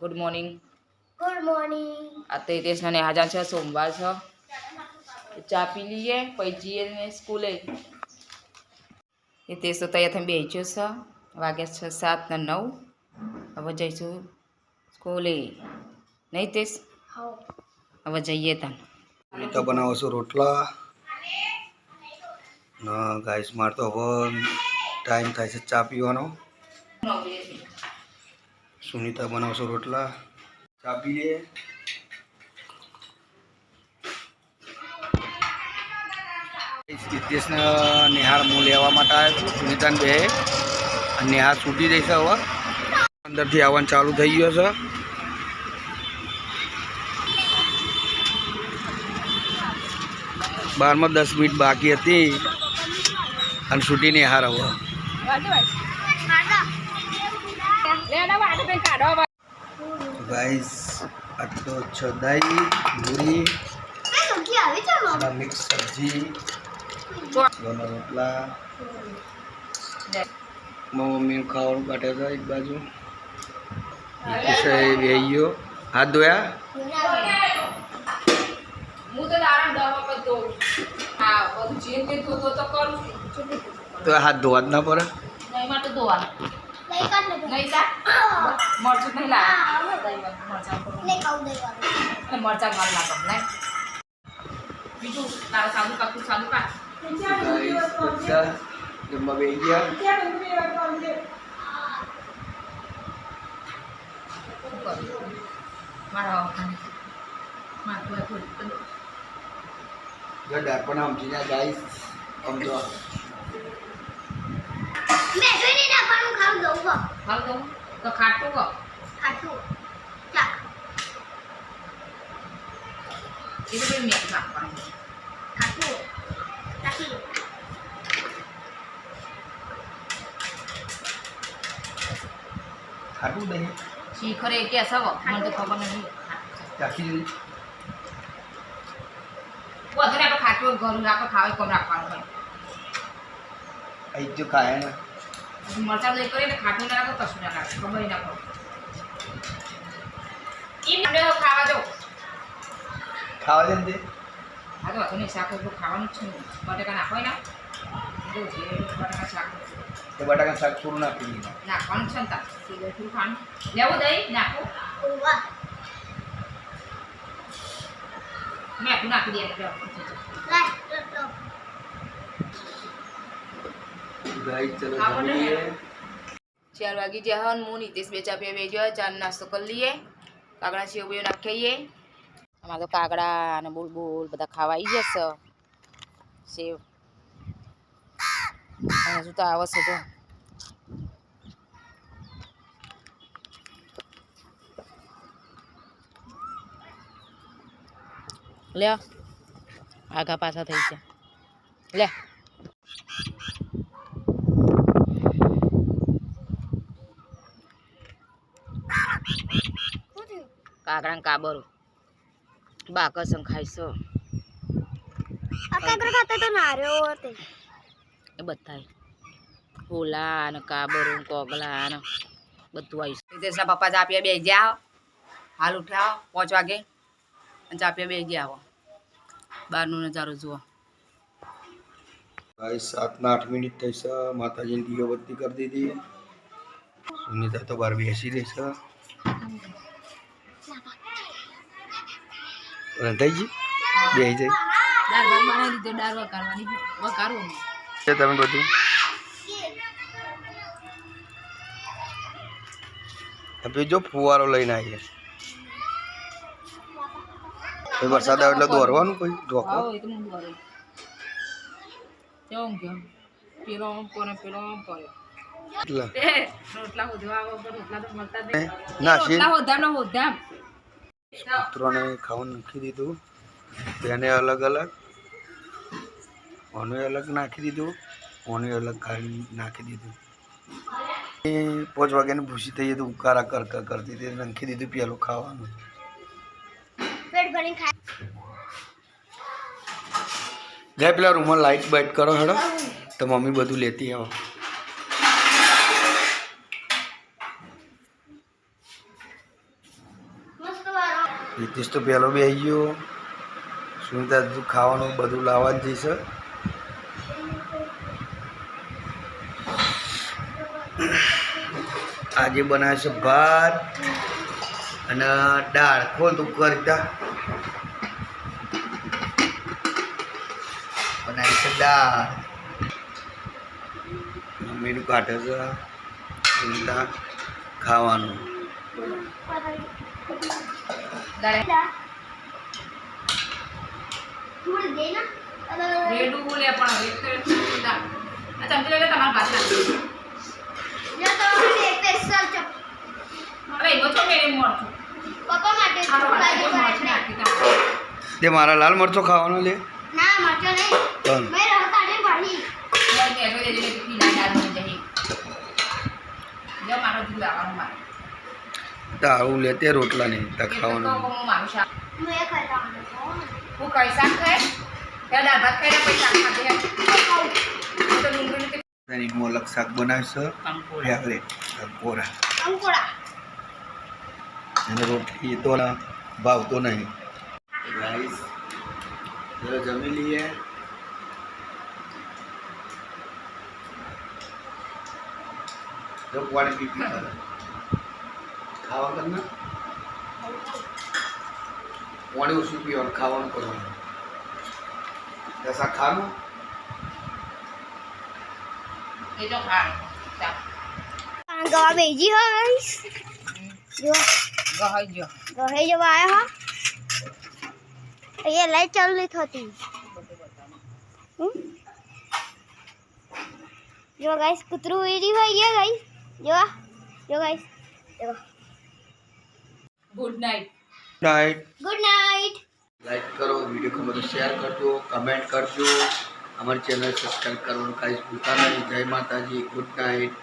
Good morning. Good morning. आता तेच ना नेहा जान सोमवार छ चा पी लिए पैजीए ने स्कूले तेज तो तैयार थी बेचो छ वाग्या 6 7 ને 9 હવે જઈશું સ્કૂલે નહીં તેસ હવે જઈએ તા સુનિતા બનાવો છો રોટલા ના ગાઈસ માર તો હવે ટાઈમ થાય છે ચા પીવાનો સુનિતા બનાવો છો રોટલા ચા પીએ સિદ્ધેશને નિહાર હું લેવા માટે આવ્યો છું સુનિતાને બે નિહાર છૂટી જઈશ હવે અંદરથી આવવાનું ચાલુ થઈ ગયો છે 12 માં 10 મિનિટ બાકી હતી અને છૂટી નિહાર હવે ગાઈસ આ તો છદાઈ પૂરી મિક્સ સબ્જી दोनों रोटला मम्मी खावन काटे था एक बाजू हाथ धोया तो हाथ धोवा ना पड़े जम्मा बेच गया जो दर्पण हम चीज़ गाइस हम जो मैं तो नहीं ना खाऊं खाओ दो तो खाटू को खाटू क्या itu dia minyak apa Khatu tapi Khatu नहीं शिखरे के सब मन तो खबर नहीं चाखी वो अगर आप खाटू गरु आप खावे कम रखवानो भाई आई जो खाया ना मरचा दे करे खाटू ना रखो कछु ना रखो खबर ही ना पड़ो इन हमने खावा दो खावा दे આ તો નહીં શાક એટલું ખાવાનું જ છે બટાકા નાખવાય ના જો જે બટાકા શાક तो बटाका शाक छोड़ू ना पी નાખવાનું છે ને તા થોડું ખાવાનું લેવું દહીં નાખો हुआ મેં આટલું નાખી દે એટલે ला लो गाइस चलो जल्दी 4 વાગી ગયા હું નીતેશ બે ચા પીવા બેસ્યો ચા નાસ્તો કરી લઈએ કાગડા સેવ બેવ નાખીએ અમારે તો કાગડા અને બુલબુલ બધા ખાવા આવી જશે સેવ હજુ તો આવશે જો લે આગા પાછા થઈ છે લે કાગડા કાબરું બાકસમ ખાઈશો अकाग्र खाता तो नारे होते એ બધા ફૂલા અને કાબરું કોગલા અને બધું આવીશું દેશના પપ્પા ચા પીવા બેસી ગયા હાલ ઉઠ્યા 5 વાગે અને ચા પીવા બેસી ગયા બહારનો નજારો જુઓ गाइस 7 ना 8 मिनट થઈ છે માતાજીની દીવાબત્તી કરી દીધી સુનિતા તો બહાર બેસી રહી છે રંધાઈજી બેસી જાય દાળ ભાત બનાવી દીધો દાળ વઘારવાની વઘારું છે તમે બધું હવે જો ફુવારો લઈને આવીએ એ વરસાદ આવે એટલે દોરવાનું કોઈ ઢોકો આવો એ તો હું દોરું કેમ કેમ પેલો આમ કોને પેલો આમ કરે એટલા એ રોટલા હોધવા આવો પણ રોટલા તો મળતા જ નહીં નાશી રોટલા હોધા નો હોધા પુત્રોને ખાવાનું નાખી દીધું તેને અલગ અલગ ઓને અલગ નાખી દીધું ઓને અલગ ખાલી નાખી દીધું એ 5 વાગ્યાની ભૂસી થઈ તો ઉકારા કરતા કરતી તે નાખી દીધું પેલું ખાવાનું पेट भरी खा જાય પેલા રૂમમાં લાઈટ બાઈટ કરો હેડો તો મમ્મી બધું લેતી આવો હિતેશ તો પહેલો બી આવી ગયો. સુનિતા ખાવાનું બધું લાવવા જ જઈશ. આજે બનાવે છે ભાત અને દાળ. ખોલ તું કરતા બનાવે છે દાળ. મમ્મીનું કાઢે છે સુનિતા ખાવાનું. થોડ દે ના રેડું બોલે પણ એક તો આ ચમચી લઈને તમારા ભાત નાખી જો તો સ્પેશિયલ ચપ અરે એવો છો મેરે મોર પપ્પા માટે આ લાગે મોર નાખી તા તે મારા લાલ મરચો ખાવાનો લે. ના મરચો નહીં પણ મેં રહ કાઢે પાડી મોર ને એસો જે જે પીલા દાળ બની જહી જો મારો જીવ આવવાનું મારે તારું લે તે રોટલા નહીં તા તો ખાવાનું. હું મારું શાક મેં ખાતા હું કઈ શાક ખાય ત્યાં દાળ ભાત ખાઈને પછી શાક ખાતે હે તો ડુંગળી ને એની મોલક શાક બનાવશે. કંકોડા ફેવરેટ કંકોરા. અંકોડા અને રોટલી તો ભાવતો નહીં. રાઈસ જરા જમી લઈએ. જો પાણી પીપી કરે ખાવા કરના પાણી ઓછું પીવાનું ખાવાનું કરવાનું. જસા ખાનું એ જો ખાય શાક ગવા બેજી હોઈશ જો ગહાઈ જો ગહે જવા આયા હા અહીંયા લાઈટ ચાલુ નહીં થતી જો ગાઈસ કૂતરું ઉડી હોય ગયા ગાઈસ જો ગાઈસ જો good night. Night. Good night like કરો, વિડીયો ગમે તો શેર કરજો, કમેન્ટ કરજો. અમારી ચેનલ સબસ્ક્રાઈબ કરવાનું કાંઈ ભૂલતા નહીં. જય માતાજી. Good night.